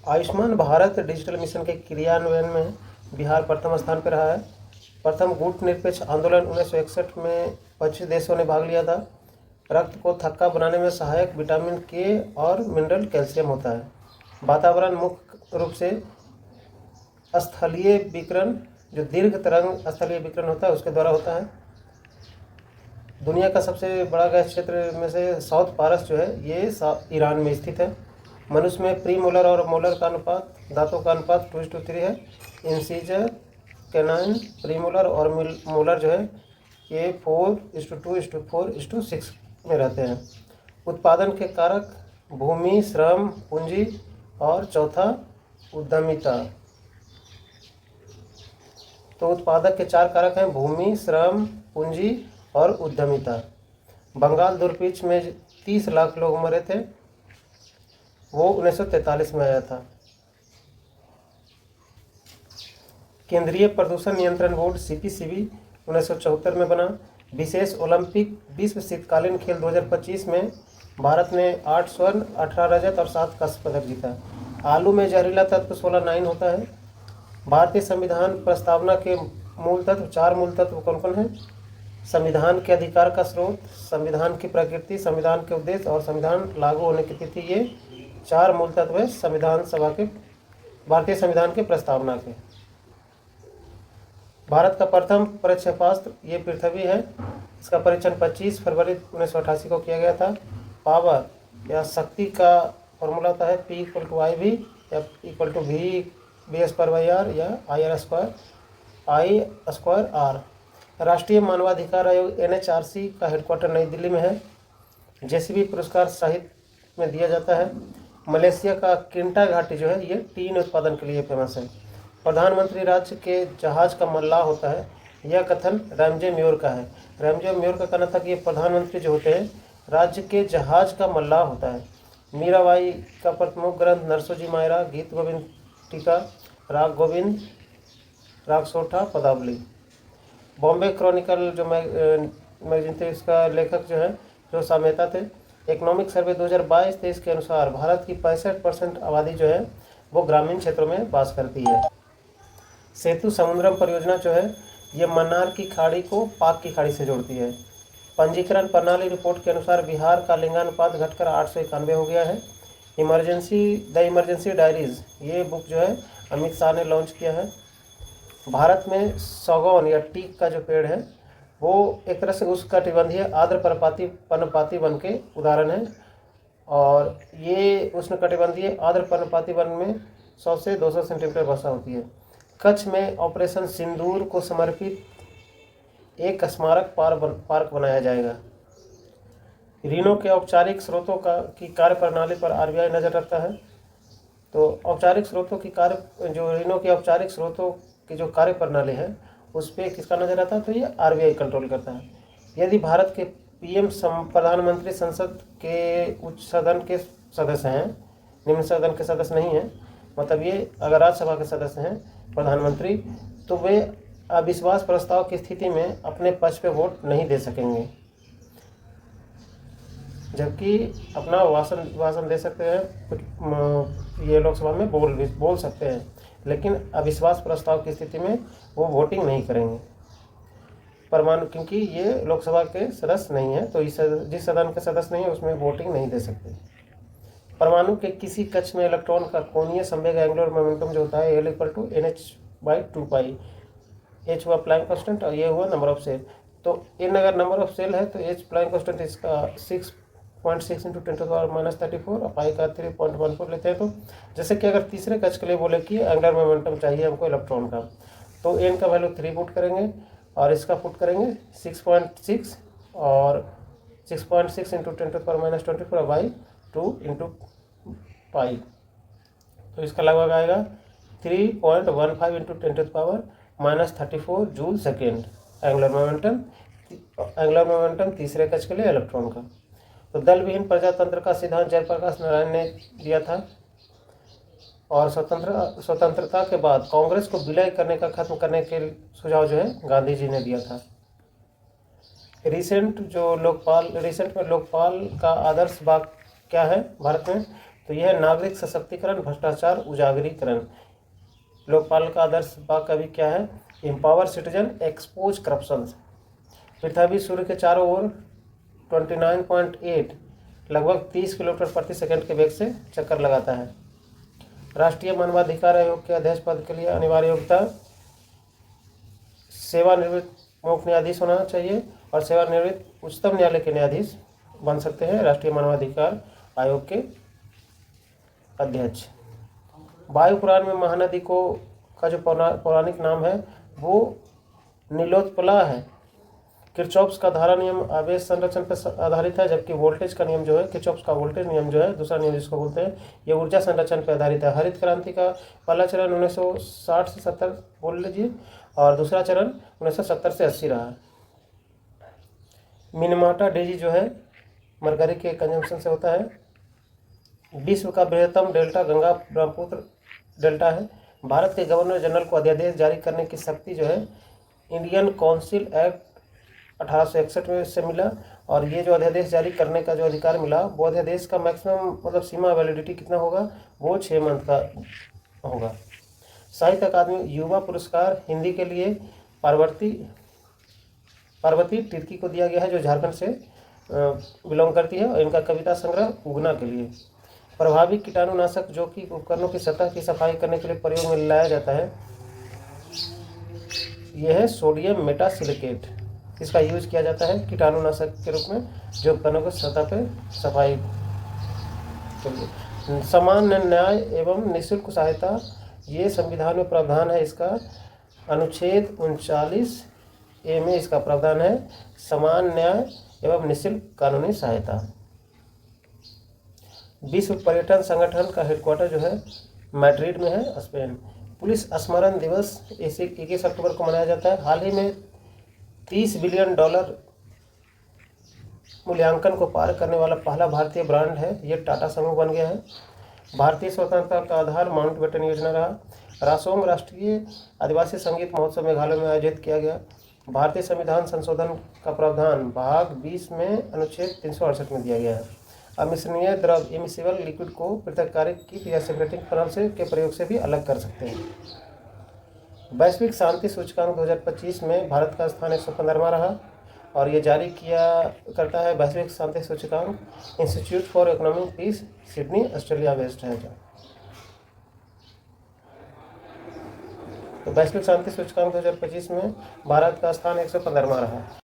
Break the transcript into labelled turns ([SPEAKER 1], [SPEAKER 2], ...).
[SPEAKER 1] Ayushman Bharat digital mission के क्रियान्वयन में बिहार प्रथम स्थान पर रहा है। प्रथम गुटनिरपेक्ष आंदोलन 1961 में 25 देशों ने भाग लिया था। रक्त को थक्का बनाने में सहायक विटामिन के और मिनरल कैल्शियम होता है। वातावरण मुख्य रूप से स्थलीय विकिरण, जो दीर्घ तरंग स्थलीय विकिरण होता है, उसके द्वारा होता है। दुनिया का सबसे बड़ा गैस क्षेत्र में से साउथ पारस जो है ये ईरान में स्थित है। मनुष्य में प्री मोलर और मोलर का अनुपात, दांतों का अनुपात 2:3 है। इंसीजर, कैनाइन, प्री मोलर और मोलर जो है ये 4:2:4:6 में रहते हैं। उत्पादन के कारक भूमि, श्रम, पूंजी और चौथा उद्यमिता। तो उत्पादक के 4 कारक हैं भूमि, श्रम, पूंजी और उद्यमिता। बंगाल दूरपीछ में 30 लाख लोग मरे थे, वो 1943 में आया था। केंद्रीय प्रदूषण नियंत्रण बोर्ड CPCB 1974 में बना। विशेष ओलंपिक विश्व शीतकालीन खेल 2025 में भारत ने 8 स्वर्ण, 18 रजत और 7 कांस्य पदक जीता। आलू में जहरीला तत्व सोलानाइन होता है। भारतीय संविधान प्रस्तावना के मूल तत्व, 4 मूल तत्व कौन कौन है? संविधान के अधिकार का स्रोत, संविधान की प्रकृति, संविधान के उद्देश्य और संविधान लागू होने की तिथि। ये 4 मूल तत्व है संविधान सभा के, भारतीय संविधान के प्रस्तावना के। भारत का प्रथम प्रक्षेपास्त्र ये पृथ्वी है। इसका परीक्षण 25 फरवरी 1988 को किया गया था। पावर या शक्ति का फॉर्मूला होता है P=IV या V/R या I²R। राष्ट्रीय मानवाधिकार आयोग NHRC का हेडक्वार्टर नई दिल्ली में है। JCB पुरस्कार साहित्य में दिया जाता है। मलेशिया का किंटा घाटी जो है ये टीन उत्पादन के लिए फेमस है। प्रधानमंत्री राज्य के जहाज का मल्लाह होता है। यह कथन रैमजे म्योर का है। रैमजे म्योर का कहना था कि ये प्रधानमंत्री जो होते हैं राज्य के जहाज का मल्लाह होता है। मीराबाई का प्रमुख ग्रंथ नरसोजी मायरा, गीत गोविंद टीका, राग गोविंद, राग सोठा, पदावली। बॉम्बे क्रॉनिकल जो मैगजीन थे, इसका लेखक जो है जो सामेता थे। इकोनॉमिक सर्वे 2022-23 के अनुसार भारत की 65% आबादी जो है वो ग्रामीण क्षेत्रों में वास करती है। सेतु समुद्रम परियोजना जो है ये मन्नार की खाड़ी को पाक की खाड़ी से जोड़ती है। पंजीकरण प्रणाली रिपोर्ट के अनुसार बिहार का लिंगानुपात घटकर 891 हो गया है। द इमरजेंसी डायरीज ये बुक जो है अमित शाह ने लॉन्च किया है। भारत में सौगौन या टीक का जो पेड़ है वो एक तरह से उष्णकटिबंधीय आर्द्र पर्णपाती वन के उदाहरण है और ये उष्णकटिबंधीय आर्द्र पर्णपाती वन में 100 से 200 सेंटीमीटर वर्षा होती है। कच्छ में ऑपरेशन सिंदूर को समर्पित एक स्मारक पार्क बनाया जाएगा। ऋणों के औपचारिक स्रोतों की कार्यप्रणाली पर RBI नज़र रखता है। तो औपचारिक स्रोतों की ऋणों के औपचारिक स्रोतों की जो कार्यप्रणाली है उस पर किसका नज़र रहता है? तो ये RBI कंट्रोल करता है। यदि भारत के PM प्रधानमंत्री संसद के उच्च सदन के सदस्य हैं, निम्न सदन के सदस्य नहीं हैं, मतलब ये अगर राज्यसभा के सदस्य हैं प्रधानमंत्री, तो वे अविश्वास प्रस्ताव की स्थिति में अपने पक्ष पे वोट नहीं दे सकेंगे, जबकि अपना भाषण दे सकते हैं, कुछ ये लोकसभा में बोल सकते हैं, लेकिन अविश्वास प्रस्ताव की स्थिति में वो वोटिंग नहीं करेंगे। परमाणु, क्योंकि ये लोकसभा के सदस्य नहीं है, तो जिस सदन के सदस्य नहीं है उसमें वोटिंग नहीं दे सकते। परमाणु के किसी कक्ष में इलेक्ट्रॉन का कोणीय संवेग एंगुलर मोमेंटम जो होता है L=NH/2π। H हुआ प्लैंक कांस्टेंट और ये हुआ नंबर ऑफ सेल। तो N अगर नंबर ऑफ सेल है तो H प्लैंक कांस्टेंट इसका 6.6 × 10⁻34 और पाई का 3.14 लेते हैं। तो जैसे कि अगर तीसरे कक्ष के लिए बोले कि एंगुलर मोमेंटम चाहिए हमको इलेक्ट्रॉन का, तो N का वैल्यू 3 पुट करेंगे और इसका पुट करेंगे 6.6 और 6.6 × 10⁻24 बाई 2 × पाई। तो इसका लगभग आएगा 3.15 × 10⁻34 जूल सेकेंड एंगुलर मोमेंटम तीसरे कक्ष के लिए इलेक्ट्रॉन का। तो दल विहीन प्रजातंत्र का सिद्धांत जयप्रकाश नारायण ने दिया था और स्वतंत्रता के बाद कांग्रेस को विलय करने का खत्म करने के सुझाव जो है गांधी जी ने दिया था। रिसेंट में लोकपाल का आदर्श बाग क्या है भारत में? तो तो यह है नागरिक सशक्तिकरण, भ्रष्टाचार उजागरीकरण। लोकपाल का आदर्श वाक्य कवि क्या है? Empower citizen, expose corruption. पृथ्वी सूर्य के चारों ओर 29.8 लगभग 30 किलोमीटर प्रति सेकंड के वेग से चक्कर लगाता है। राष्ट्रीय मानवाधिकार आयोग के अध्यक्ष पद के लिए अनिवार्य योग्यता सेवानिवृत्त मुख्य न्यायाधीश होना चाहिए और सेवानिवृत्त उच्चतम न्यायालय के न्यायाधीश बन सकते हैं राष्ट्रीय मानवाधिकार आयोग के अध्यक्ष। वायु पुराण में महानदी को का जो पौराणिक नाम है वो नीलोत्पला है। किरचॉफ्स का धारा नियम आवेश संरक्षण पर आधारित है, जबकि वोल्टेज का नियम जो है, किरचॉफ्स का वोल्टेज नियम जो है, दूसरा नियम जिसको बोलते हैं, ये ऊर्जा संरक्षण पर आधारित है। हरित क्रांति का पहला चरण 1960 से 70 बोल लीजिए और दूसरा चरण 1970 से 80 रहा। मिनमाटा डेजी जो है मरकरी के कंजम्पशन से होता है। विश्व का बृहत्तम डेल्टा गंगा ब्रह्मपुत्र डेल्टा है। भारत के गवर्नर जनरल को अध्यादेश जारी करने की शक्ति जो है इंडियन काउंसिल एक्ट 1861 में से मिला और ये जो अध्यादेश जारी करने का जो अधिकार मिला वो अध्यादेश का मैक्सिमम मतलब सीमा वैलिडिटी कितना होगा? वो 6 मंथ का होगा। साहित्य अकादमी युवा पुरस्कार हिंदी के लिए पार्वती तिर्की को दिया गया है, जो झारखंड से बिलोंग करती है, और इनका कविता संग्रह उगना के लिए। प्रभावी कीटाणुनाशक जो कि उपकरणों की सतह की सफाई करने के लिए प्रयोग में लाया जाता है, यह है सोडियम मेटासिलिकेट। इसका यूज किया जाता है कीटाणुनाशक के रूप में जो उपकरणों को सतह पे सफाई के लिए। सामान्य न्याय एवं निःशुल्क सहायता, ये संविधान में प्रावधान है। इसका अनुच्छेद 39A में इसका प्रावधान है, समान न्याय एवं निःशुल्क कानूनी सहायता। विश्व पर्यटन संगठन का हेडक्वार्टर जो है मैड्रिड में है, स्पेन। पुलिस स्मरण दिवस 21 अक्टूबर को मनाया जाता है। हाल ही में $30 बिलियन मूल्यांकन को पार करने वाला पहला भारतीय ब्रांड है, ये टाटा समूह बन गया है। भारतीय स्वतंत्रता का आधार माउंटबेटन योजना रहा। रासोंग राष्ट्रीय आदिवासी संगीत महोत्सव मेघालय में आयोजित किया गया। भारतीय संविधान संशोधन का प्रावधान भाग 20 में अनुच्छेद 368 में दिया गया है। अमिश्रणीय द्रव इमिसिबल लिक्विड को पृथक्कारी कीट या सेपरेटिंग फनल से के प्रयोग से भी अलग कर सकते हैं। वैश्विक शांति सूचकांक 2025 में भारत का स्थान 115वां रहा और ये जारी किया करता है वैश्विक शांति सूचकांक institute for economic peace, Sydney, Australia based है। तो वैश्विक शांति सूचकांक 2025 में भारत का स्थान 115वां रहा।